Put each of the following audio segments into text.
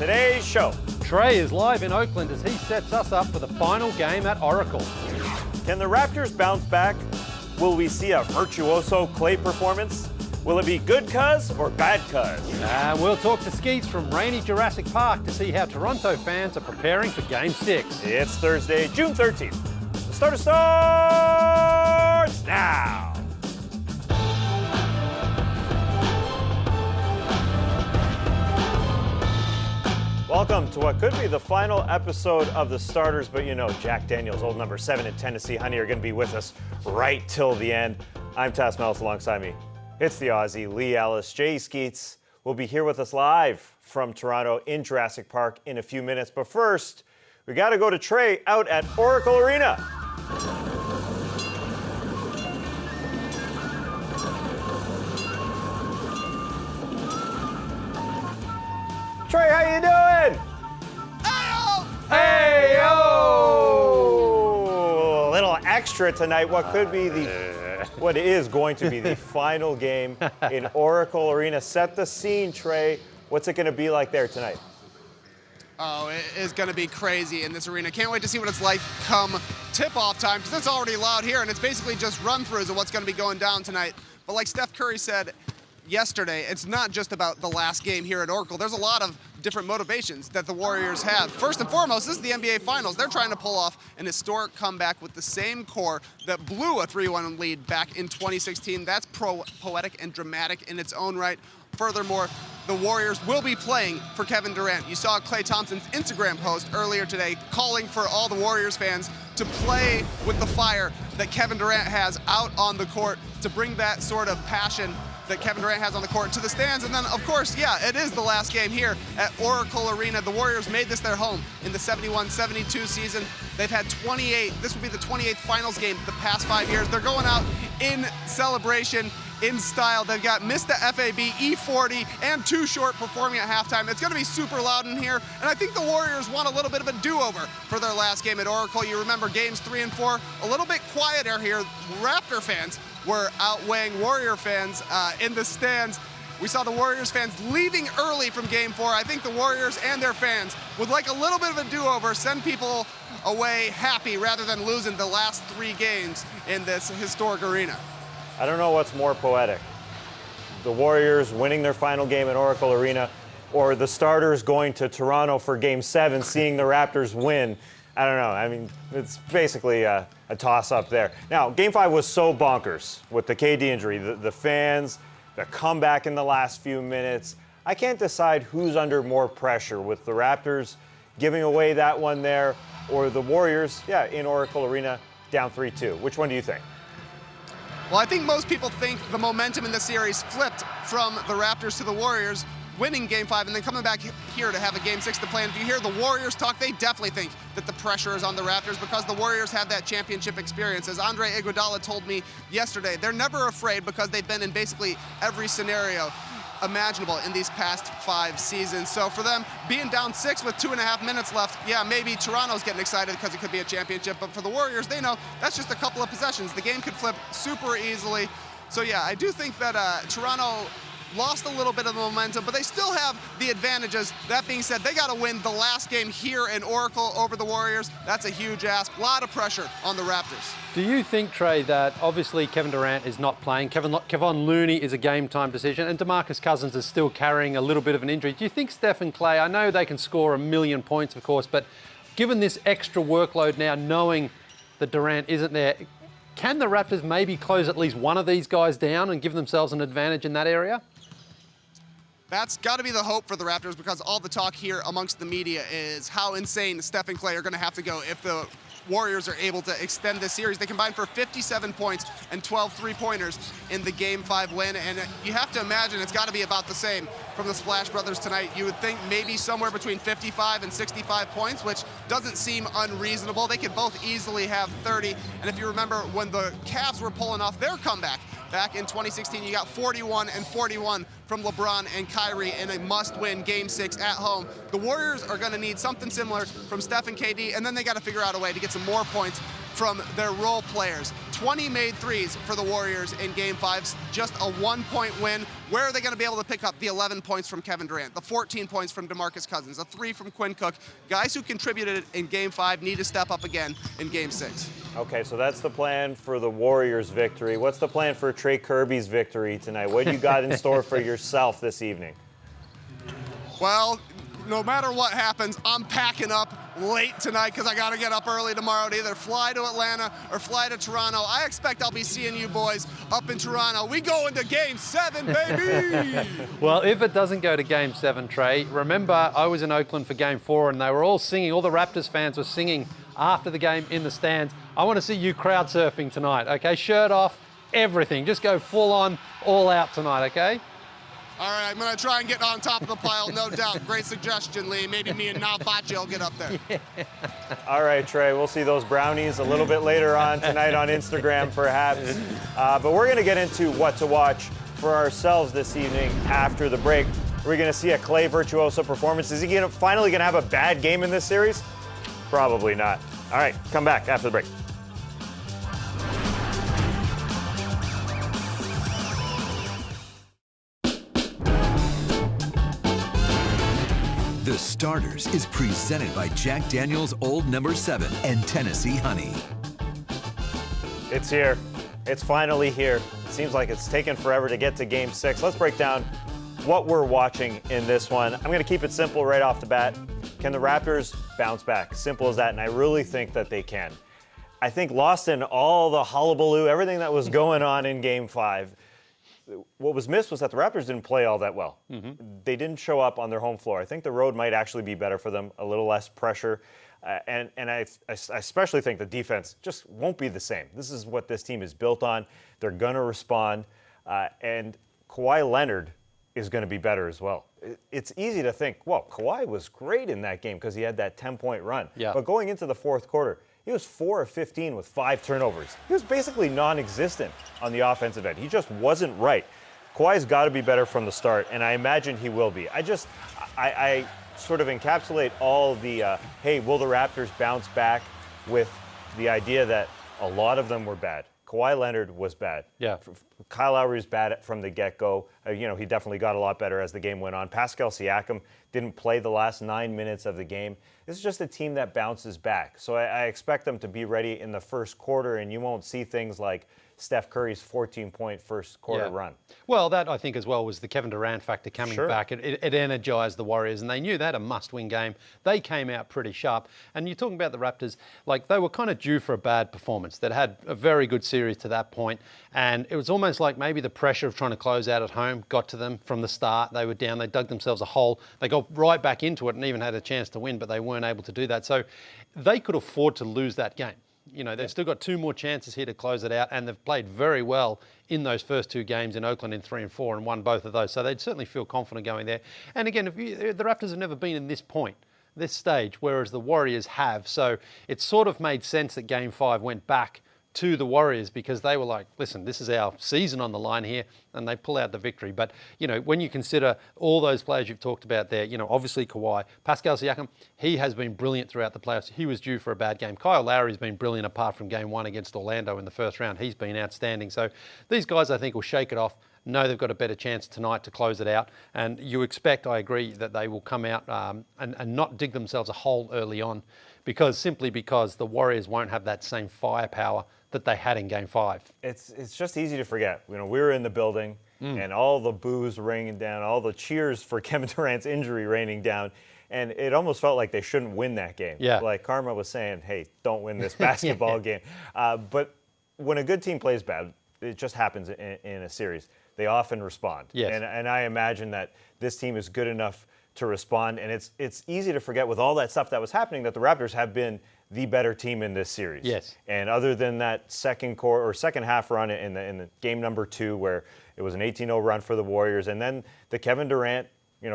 today's show. Trey is live in Oakland as he sets us up for the final game at Oracle. Can the Raptors bounce back? Will we see a virtuoso Clay performance? Will it be good cuz or bad cuz? And we'll talk to Skeets from rainy Jurassic Park to see how Toronto fans are preparing for Game 6. It's Thursday, June 13th. The starter starts now. Welcome to what could be the final episode of The Starters, but you know, Jack Daniels, old number 7 in Tennessee Honey, are going to be with us right till the end. I'm Taz Mellis, alongside me. It's the Aussie, Lee Ellis. Jay Skeets will be here with us live from Toronto in Jurassic Park in a few minutes. But first, we got to go to Trey out at Oracle Arena. Trey, how you doing? Hey-o! A little extra tonight. What could be what is going to be the final game in Oracle Arena. Set the scene, Trey. What's it going to be like there tonight? Oh, it is going to be crazy in this arena. Can't wait to see what it's like come tip-off time, because it's already loud here, and it's basically just run-throughs of what's going to be going down tonight. But like Steph Curry said yesterday, it's not just about the last game here at Oracle. There's a lot of different motivations that the Warriors have. First and foremost, this is the NBA Finals. They're trying to pull off an historic comeback with the same core that blew a 3-1 lead back in 2016. That's poetic and dramatic in its own right. Furthermore, the Warriors will be playing for Kevin Durant. You saw Klay Thompson's Instagram post earlier today calling for all the Warriors fans to play with the fire that Kevin Durant has out on the court, to bring that sort of passion that Kevin Durant has on the court to the stands. And then, of course, yeah, it is the last game here at Oracle Arena. The Warriors made this their home in the 71-72 season. They've had 28. This will be the 28th finals game the past 5 years. They're going out in celebration, in style. They've got Mr. FAB, E40, and Too Short performing at halftime. It's going to be super loud in here, and I think the Warriors want a little bit of a do-over for their last game at Oracle. You remember games 3 and 4, a little bit quieter here. Raptor fans were outweighing Warrior fans in the stands. We saw the Warriors fans leaving early from Game 4. I think the Warriors and their fans would like a little bit of a do-over, send people away happy rather than losing the last 3 games in this historic arena. I don't know what's more poetic. The Warriors winning their final game at Oracle Arena, or the Starters going to Toronto for Game 7, seeing the Raptors win. I don't know. I mean, it's basically a toss-up there. Now, Game 5 was so bonkers with the KD injury. The fans, the comeback in the last few minutes. I can't decide who's under more pressure, with the Raptors giving away that one there, or the Warriors, in Oracle Arena, down 3-2. Which one do you think? Well, I think most people think the momentum in the series flipped from the Raptors to the Warriors, winning Game 5 and then coming back here to have a Game 6 to play. And if you hear the Warriors talk, they definitely think that the pressure is on the Raptors, because the Warriors have that championship experience. As Andre Iguodala told me yesterday, they're never afraid because they've been in basically every scenario imaginable in these past 5 seasons. So for them, being down 6 with 2.5 minutes left, maybe Toronto's getting excited because it could be a championship, but for the Warriors, they know that's just a couple of possessions. The game could flip super easily. So I do think that Toronto lost a little bit of the momentum, but they still have the advantages. That being said, they got to win the last game here in Oracle over the Warriors. That's a huge ask. A lot of pressure on the Raptors. Do you think, Trey, that obviously Kevin Durant is not playing, Kevon Looney is a game-time decision, and DeMarcus Cousins is still carrying a little bit of an injury? Do you think Steph and Clay, I know they can score 1,000,000 points, of course, but given this extra workload now, knowing that Durant isn't there, can the Raptors maybe close at least one of these guys down and give themselves an advantage in that area? That's got to be the hope for the Raptors, because all the talk here amongst the media is how insane Steph and Clay are going to have to go if the Warriors are able to extend this series. They combined for 57 points and 12 three-pointers in the Game 5 win, and you have to imagine it's got to be about the same from the Splash Brothers tonight. You would think maybe somewhere between 55 and 65 points, which doesn't seem unreasonable. They could both easily have 30, and if you remember when the Cavs were pulling off their comeback back in 2016, you got 41 and 41 from LeBron and Kyrie in a must-win Game 6 at home. The Warriors are going to need something similar from Steph and KD, and then they got to figure out a way to get some more points from their role players. 20 made threes for the Warriors in Game 5, just a 1-point win. Where are they going to be able to pick up the 11 points from Kevin Durant, the 14 points from DeMarcus Cousins, a 3 from Quinn Cook? Guys who contributed in Game 5 need to step up again in Game 6. Okay, so that's the plan for the Warriors' victory. What's the plan for Trey Kirby's victory tonight? What do you got in store for yourself this evening? Well, no matter what happens, I'm packing up late tonight because I got to get up early tomorrow to either fly to Atlanta or fly to Toronto. I expect I'll be seeing you boys up in Toronto. We go into Game 7, baby! Well, if it doesn't go to Game 7, Trey, remember I was in Oakland for Game 4 and they were all singing, all the Raptors fans were singing after the game in the stands. I want to see you crowd surfing tonight, okay? Shirt off, everything. Just go full on, all out tonight, okay? All right, I'm going to try and get on top of the pile, no doubt. Great suggestion, Lee. Maybe me and Navachi will get up there. Yeah. All right, Trey, we'll see those brownies a little bit later on tonight on Instagram, perhaps. But we're going to get into what to watch for ourselves this evening after the break. We're going to see a Clay Virtuoso performance. Is he finally going to have a bad game in this series? Probably not. All right, come back after the break. The Starters is presented by Jack Daniel's Old No. 7 and Tennessee Honey. It's here. It's finally here. It seems like it's taken forever to get to Game 6. Let's break down what we're watching in this one. I'm going to keep it simple right off the bat. Can the Raptors bounce back? Simple as that, and I really think that they can. I think lost in all the hullabaloo, everything that was going on in Game 5, what was missed was that the Raptors didn't play all that well. They didn't show up on their home floor. I think the road might actually be better for them, a little less pressure. And I especially think the defense just won't be the same. This is what this team is built on. They're going to respond. And Kawhi Leonard is going to be better as well. It's easy to think, well, Kawhi was great in that game because he had that 10-point run. Yeah. But going into the fourth quarter, he was 4 of 15 with 5 turnovers. He was basically non-existent on the offensive end. He just wasn't right. Kawhi's got to be better from the start, and I imagine he will be. I sort of encapsulate all the, hey, will the Raptors bounce back with the idea that a lot of them were bad. Kawhi Leonard was bad. Yeah. Kyle Lowry's bad from the get-go. He definitely got a lot better as the game went on. Pascal Siakam didn't play the last 9 minutes of the game. This is just a team that bounces back. So I expect them to be ready in the first quarter, and you won't see things like Steph Curry's 14-point first quarter run. Well, that I think as well was the Kevin Durant factor coming back. It energized the Warriors, and they knew that a must-win game. They came out pretty sharp. And you're talking about the Raptors, like they were kind of due for a bad performance. They'd had a very good series to that point, and it was almost like maybe the pressure of trying to close out at home got to them from the start. They were down. They dug themselves a hole. They got right back into it and even had a chance to win, but they weren't able to do that. So they could afford to lose that game. They've still got 2 more chances here to close it out, and they've played very well in those first 2 games in Oakland in 3 and 4 and won both of those. So they'd certainly feel confident going there. And again, the Raptors have never been in this point, this stage, whereas the Warriors have. So it sort of made sense that Game 5 went back to the Warriors because they were like, listen, this is our season on the line here, and they pull out the victory. But, when you consider all those players you've talked about there, obviously Kawhi, Pascal Siakam, he has been brilliant throughout the playoffs. He was due for a bad game. Kyle Lowry's been brilliant apart from Game 1 against Orlando in the first round. He's been outstanding. So these guys, I think, will shake it off. Know they've got a better chance tonight to close it out. And you expect, I agree, that they will come out and not dig themselves a hole early on simply because the Warriors won't have that same firepower that they had in Game 5. It's just easy to forget. We were in the building and all the boos raining down, all the cheers for Kevin Durant's injury raining down, and it almost felt like they shouldn't win that game. Yeah. Like Karma was saying, hey, don't win this basketball game. But when a good team plays bad, it just happens in a series. They often respond. Yes. And I imagine that this team is good enough to respond, and it's easy to forget with all that stuff that was happening that the Raptors have been the better team in this series. Yes. And other than that second half run in the game number 2 where it was an 18-0 run for the Warriors, and then the Kevin Durant,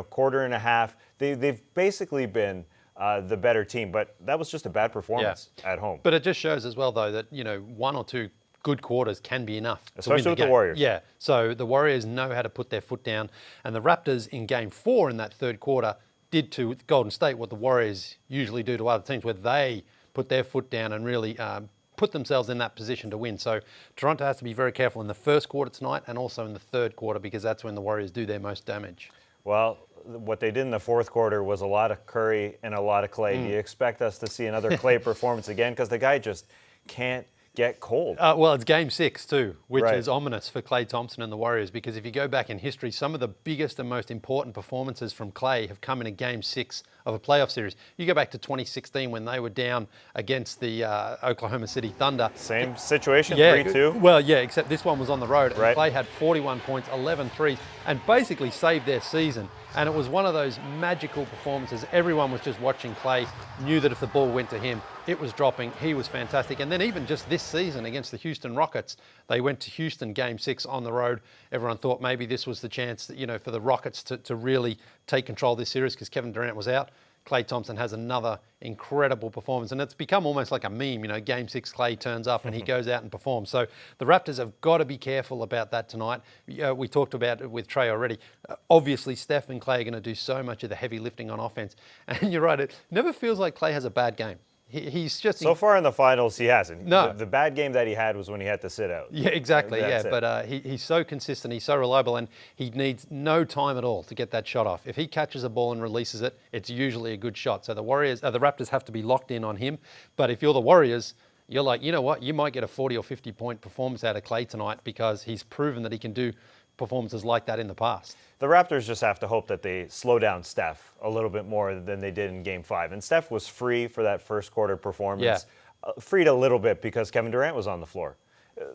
quarter and a half, they've basically been the better team. But that was just a bad performance at home. But it just shows as well, though, that 1 or 2 good quarters can be enough. Especially with the Warriors. Yeah. So the Warriors know how to put their foot down, and the Raptors in Game 4 in that third quarter did to Golden State what the Warriors usually do to other teams, where they put their foot down and really put themselves in that position to win. So Toronto has to be very careful in the first quarter tonight and also in the third quarter, because that's when the Warriors do their most damage. Well, what they did in the fourth quarter was a lot of Curry and a lot of Clay. Do you expect us to see another Clay performance again? Because the guy just can't get cold. Well, it's game 6 too, which Right. is ominous for Klay Thompson and the Warriors, because if you go back in history, some of the biggest and most important performances from Klay have come in a game 6 of a playoff series. You go back to 2016 when they were down against the Oklahoma City Thunder. Same situation, Yeah, 3-2. well, yeah, except this one was on the road. And Right. Klay had 41 points, 11 threes, and basically saved their season. And it was one of those magical performances. Everyone was just watching Klay, knew that if the ball went to him, it was dropping. He was fantastic. And then even just this season against the Houston Rockets, they went to Houston game 6 on the road. Everyone thought maybe this was the chance that, for the Rockets to really take control of this series because Kevin Durant was out. Klay Thompson has another incredible performance, and it's become almost like a meme. Game 6, Klay turns up and he goes out and performs. So the Raptors have got to be careful about that tonight. We talked about it with Trey already. Obviously, Steph and Klay are going to do so much of the heavy lifting on offense. And you're right, it never feels like Klay has a bad game. He's just... So far in the finals, he hasn't. No. The bad game that he had was when he had to sit out. Yeah, exactly. That's Yeah, it. but he's so consistent, he's so reliable, and he needs no time at all to get that shot off. If he catches a ball and releases it, it's usually a good shot. So the Raptors have to be locked in on him. But if you're the Warriors, you're like, you know what? You might get a 40 or 50 point performance out of Klay tonight because he's proven that he can do performances like that in the past. The Raptors just have to hope that they slow down Steph a little bit more than they did in Game 5. And Steph was free for that first quarter performance. Yeah. Freed a little bit because Kevin Durant was on the floor.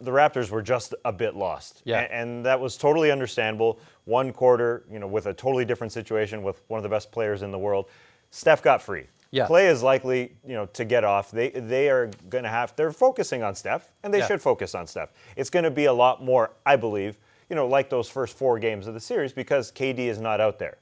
The Raptors were just a bit lost. Yeah. And that was totally understandable. One quarter, with a totally different situation with one of the best players in the world. Steph got free. Yeah. Klay is likely, to get off. They are going to they're focusing on Steph, and they Yeah. should focus on Steph. It's going to be a lot more, I believe, like those first 4 games of the series because KD is not out there.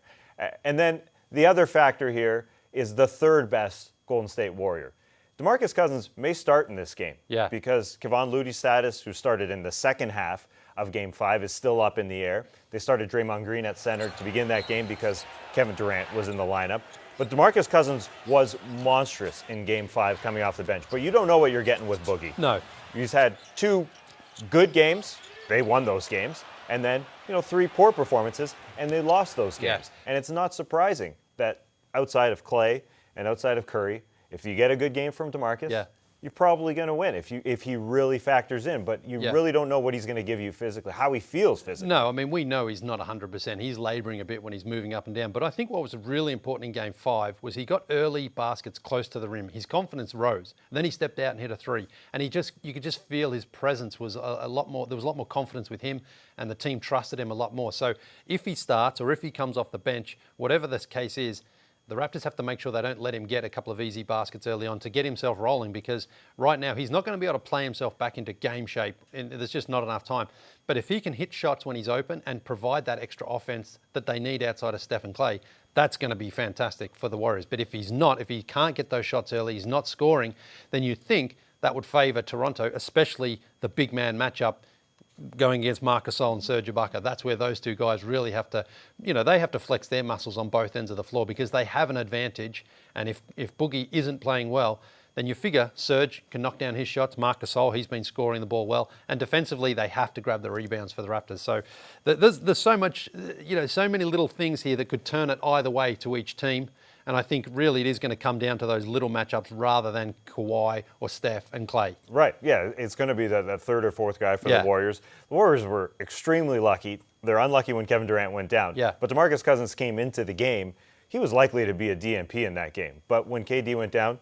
And then the other factor here is the third best Golden State Warrior. DeMarcus Cousins may start in this game because Kevon Looney's status, who started in the second half of Game 5, is still up in the air. They started Draymond Green at center to begin that game because Kevin Durant was in the lineup. But DeMarcus Cousins was monstrous in Game 5 coming off the bench. But you don't know what you're getting with Boogie. No. He's had 2 good games. They won those games. And then, 3 poor performances, and they lost those games. Yeah. And it's not surprising that outside of Klay and outside of Curry, if you get a good game from DeMarcus, you're probably going to win if he really factors in. But you really don't know what he's going to give you physically, how he feels physically. No, I mean, we know he's not 100%. He's labouring a bit when he's moving up and down. But I think what was really important in Game 5 was he got early baskets close to the rim. His confidence rose. And then he stepped out and hit a 3. And you could just feel his presence was a lot more. There was a lot more confidence with him, and the team trusted him a lot more. So if he starts or if he comes off the bench, whatever this case is, the Raptors have to make sure they don't let him get a couple of easy baskets early on to get himself rolling, because right now he's not going to be able to play himself back into game shape, and there's just not enough time. But if he can hit shots when he's open and provide that extra offense that they need outside of Steph and Klay, that's going to be fantastic for the Warriors. But if he's not, if he can't get those shots early, he's not scoring, then you think that would favour Toronto, especially the big man matchup going against Marc Gasol and Serge Ibaka. That's where those two guys really have to, they have to flex their muscles on both ends of the floor because they have an advantage. And if Boogie isn't playing well, then you figure Serge can knock down his shots. Marc Gasol, he's been scoring the ball well. And defensively, they have to grab the rebounds for the Raptors. So there's so much, so many little things here that could turn it either way to each team. And I think really it is going to come down to those little matchups rather than Kawhi or Steph and Klay. Right, yeah, it's going to be that third or fourth guy for the Warriors. The Warriors were extremely lucky. They're unlucky when Kevin Durant went down. Yeah. But DeMarcus Cousins came into the game. He was likely to be a DNP in that game. But when KD went down,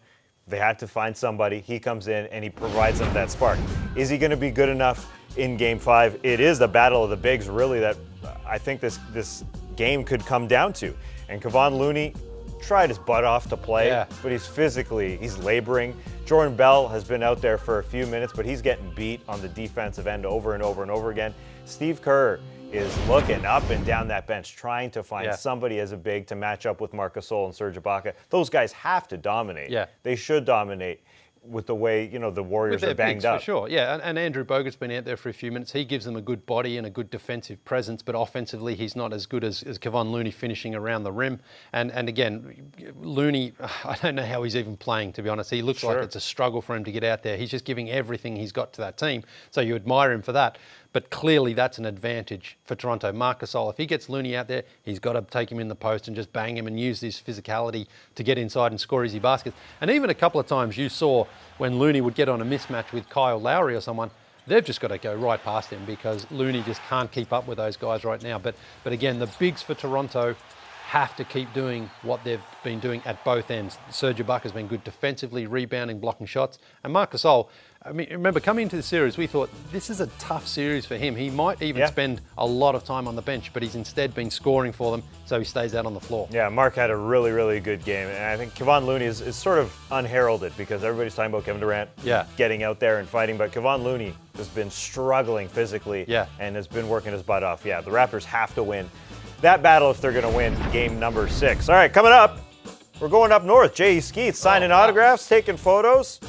they had to find somebody. He comes in and he provides them that spark. Is he going to be good enough in Game 5? It is the battle of the bigs, really, that I think this game could come down to. And Kevon Looney tried his butt off to play, but he's laboring. Jordan Bell has been out there for a few minutes, but he's getting beat on the defensive end over and over and over again. Steve Kerr is looking up and down that bench, trying to find somebody as a big to match up with Marc Gasol and Serge Ibaka. Those guys have to dominate. Yeah. They should dominate. with the way, you know, the Warriors With are their banged bigs, up. for sure, yeah. And Andrew Bogut's been out there for a few minutes. He gives them a good body and a good defensive presence, but offensively he's not as good as Kevon Looney finishing around the rim. And again, Looney, I don't know how he's even playing, to be honest. He looks like it's a struggle for him to get out there. He's just giving everything he's got to that team, so you admire him for that. But clearly that's an advantage for Toronto. Marc Gasol, if he gets Looney out there, he's got to take him in the post and just bang him and use this physicality to get inside and score easy baskets. And even a couple of times you saw when Looney would get on a mismatch with Kyle Lowry or someone, they've just got to go right past him because Looney just can't keep up with those guys right now. But again, the bigs for Toronto have to keep doing what they've been doing at both ends. Serge Ibaka's been good defensively, rebounding, blocking shots. And Marc Gasol, I mean, remember, coming into the series, we thought this is a tough series for him. He might even spend a lot of time on the bench, but he's instead been scoring for them, so he stays out on the floor. Yeah, Mark had a really, really good game. And I think Kevon Looney is sort of unheralded because everybody's talking about Kevin Durant getting out there and fighting, but Kevon Looney has been struggling physically and has been working his butt off. Yeah, the Raptors have to win that battle if they're going to win game number 6. All right, coming up, we're going up north. Jay Skeets signing autographs, taking photos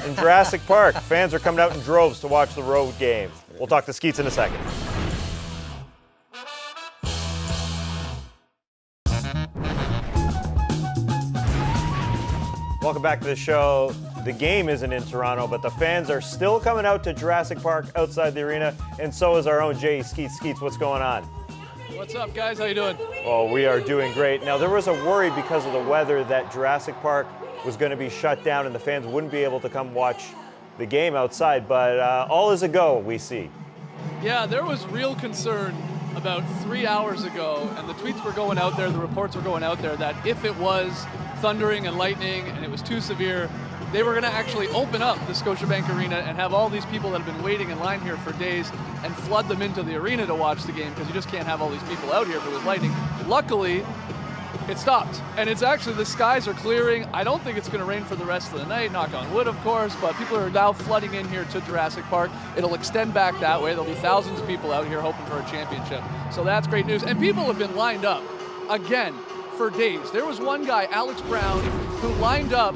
in Jurassic Park. Fans are coming out in droves to watch the road game. We'll talk to Skeets in a second. Welcome back to the show. The game isn't in Toronto, but the fans are still coming out to Jurassic Park outside the arena, and so is our own Jay Skeets. Skeets, what's going on? What's up, guys? How you doing? Oh, we are doing great. Now, there was a worry because of the weather that Jurassic Park was going to be shut down and the fans wouldn't be able to come watch the game outside, but all is a go, we see. Yeah, there was real concern about 3 hours ago, and the tweets were going out there, the reports were going out there that if it was thundering and lightning and it was too severe, they were going to actually open up the Scotiabank Arena and have all these people that have been waiting in line here for days and flood them into the arena to watch the game because you just can't have all these people out here if it was lightning. Luckily, it stopped, and it's actually, the skies are clearing. I don't think it's going to rain for the rest of the night, knock on wood, of course, but people are now flooding in here to Jurassic Park. It'll extend back that way. There'll be thousands of people out here hoping for a championship. So that's great news. And people have been lined up, again, for days. There was one guy, Alex Brown, who lined up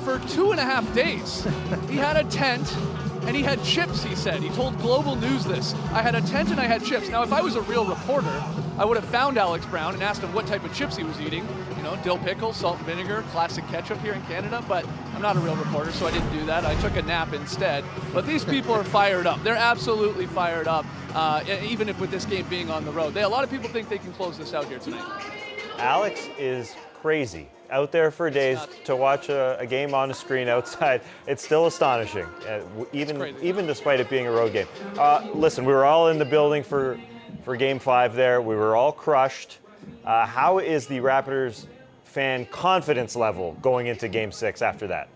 for 2.5 days. He had a tent, and he had chips, he said. He told Global News this. I had a tent and I had chips. Now, if I was a real reporter, I would have found Alex Brown and asked him what type of chips he was eating. You know, dill pickle, salt and vinegar, classic ketchup here in Canada, but I'm not a real reporter, so I didn't do that. I took a nap instead. But these people are fired up. They're absolutely fired up, even if with this game being on the road. A lot of people think they can close this out here tonight. Alex is crazy. Out there for days to watch a game on a screen outside. It's still astonishing, even despite it being a road game. Listen, we were all in the building for Game 5 there. We were all crushed. How is the Raptors fan confidence level going into Game 6 after that?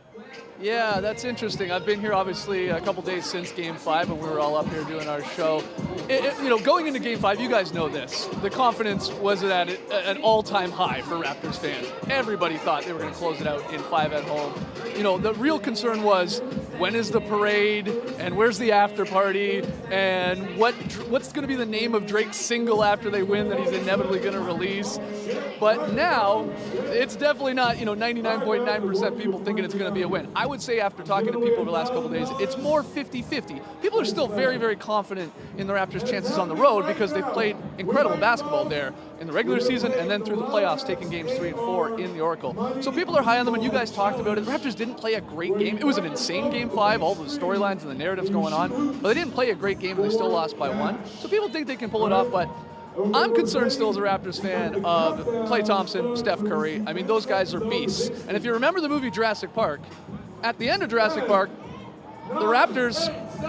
Yeah, that's interesting. I've been here obviously a couple days since Game 5, and we were all up here doing our show. You know, going into Game 5, you guys know this. The confidence was at an all-time high for Raptors fans. Everybody thought they were going to close it out in 5 at home. You know, the real concern was, when is the parade, and where's the after party, and what's going to be the name of Drake's single after they win that he's inevitably going to release. But now, it's definitely not, 99.9% people thinking it's going to be a win. I would say after talking to people over the last couple of days, it's more 50-50. People are still very, very confident in the Raptors' chances on the road because they've played incredible basketball there in the regular season and then through the playoffs, taking games 3 and 4 in the Oracle. So people are high on them, and you guys talked about it. The Raptors didn't play a great game. It was an insane Game 5, all the storylines and the narratives going on, but they didn't play a great game and they still lost by 1. So people think they can pull it off, but I'm concerned still as a Raptors fan of Klay Thompson, Steph Curry. I mean, those guys are beasts. And if you remember the movie Jurassic Park, at the end of Jurassic Park, the Raptors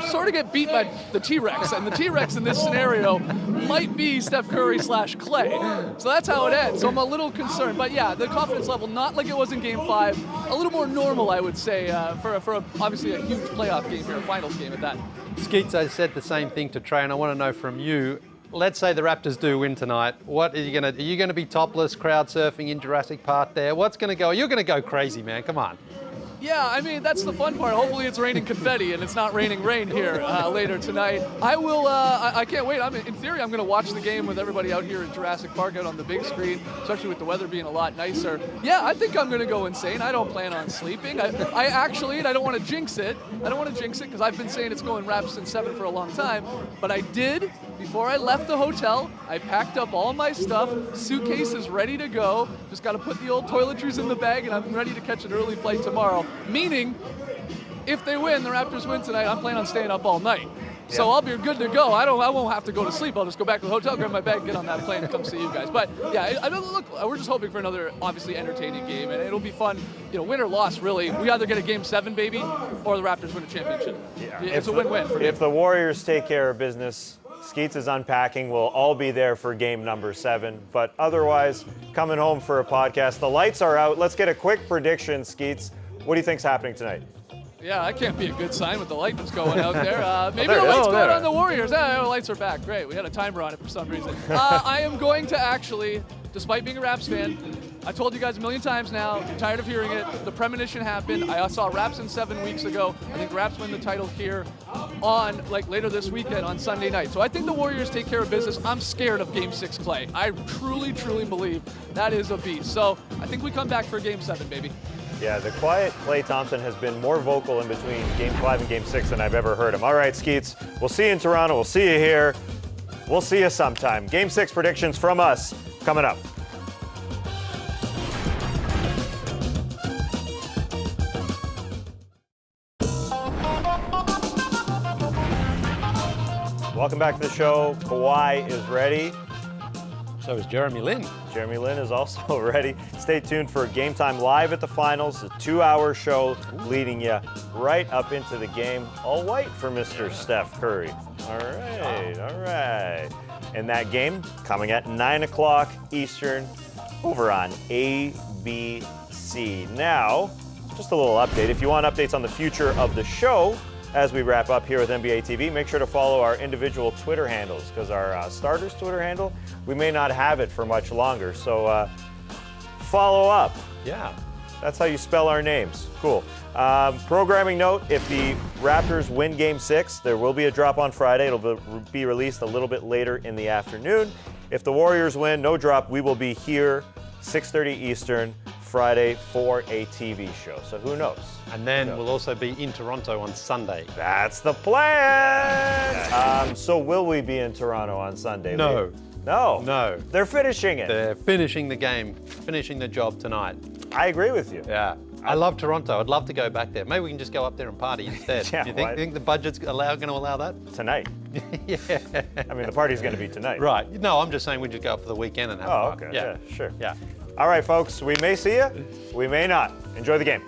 sort of get beat by the T-Rex, and the T-Rex in this scenario might be Steph Curry / Klay. So that's how it ends. So I'm a little concerned. But yeah, the confidence level, not like it was in Game 5, a little more normal, I would say, for obviously a huge playoff game here, a finals game at that. Skeets, I said the same thing to Trey, and I want to know from you, let's say the Raptors do win tonight. What are you going to be topless, crowd surfing in Jurassic Park there? What's going to go? You're going to go crazy, man. Come on. Yeah, I mean, that's the fun part. Hopefully it's raining confetti and it's not raining rain here later tonight. I will, I can't wait. In theory, I'm going to watch the game with everybody out here in Jurassic Park out on the big screen, especially with the weather being a lot nicer. Yeah, I think I'm going to go insane. I don't plan on sleeping. I actually, and I don't want to jinx it, because I've been saying it's going Raps in 7 for a long time, but I did, before I left the hotel, I packed up all my stuff, suitcase is ready to go, just got to put the old toiletries in the bag, and I'm ready to catch an early flight tomorrow. Meaning, if they win, the Raptors win tonight, I'm planning on staying up all night. Yeah. So I'll be good to go. I won't have to go to sleep. I'll just go back to the hotel, grab my bag, get on that plane, and come see you guys. But yeah, look, we're just hoping for another obviously entertaining game, and it'll be fun. Win or loss, really. We either get a Game 7, baby, or the Raptors win a championship. Yeah. It's a win-win for me. If the Warriors take care of business, Skeets is unpacking. We'll all be there for game number 7. But otherwise, coming home for a podcast. The lights are out. Let's get a quick prediction, Skeets. What do you think's happening tonight? Yeah, that can't be a good sign with the light that's going out there. Maybe the light's going on the Warriors. The lights are back. Great. We had a timer on it for some reason. I am going to actually, despite being a Raps fan, I told you guys a million times now, I'm tired of hearing it. The premonition happened. I saw Raps in 7 weeks ago. I think Raps win the title here on later this weekend on Sunday night. So I think the Warriors take care of business. I'm scared of Game 6 Clay. I truly, truly believe that is a beast. So I think we come back for Game 7, baby. Yeah, the quiet Klay Thompson has been more vocal in between Game 5 and Game 6 than I've ever heard him. All right, Skeets, we'll see you in Toronto. We'll see you here. We'll see you sometime. Game 6 predictions from us coming up. Welcome back to the show. Kawhi is ready. So is Jeremy Lin. Jeremy Lin is also ready. Stay tuned for Game Time Live at the Finals, a 2-hour show leading you right up into the game. All white for Mr. Steph Curry. All right. And that game coming at 9 o'clock Eastern over on ABC. Now, just a little update. If you want updates on the future of the show, as we wrap up here with NBA TV, make sure to follow our individual Twitter handles, because our starters Twitter handle, we may not have it for much longer. So follow up. Yeah. That's how you spell our names. Cool. Programming note, if the Raptors win Game 6, there will be a drop on Friday. It'll be released a little bit later in the afternoon. If the Warriors win, no drop, we will be here 6:30 Eastern Friday for a TV show. So who knows? And then we'll also be in Toronto on Sunday. That's the plan. So will we be in Toronto on Sunday? No. No. They're finishing it. They're finishing the game, finishing the job tonight. I agree with you. Yeah. I love Toronto. I'd love to go back there. Maybe we can just go up there and party instead. Yeah, Do you think the budget's going to allow that? Tonight. Yeah. I mean, the party's going to be tonight. Right. No, I'm just saying we just go up for the weekend and have fun. Okay. Yeah, sure. Yeah. All right, folks. We may see you. We may not. Enjoy the game.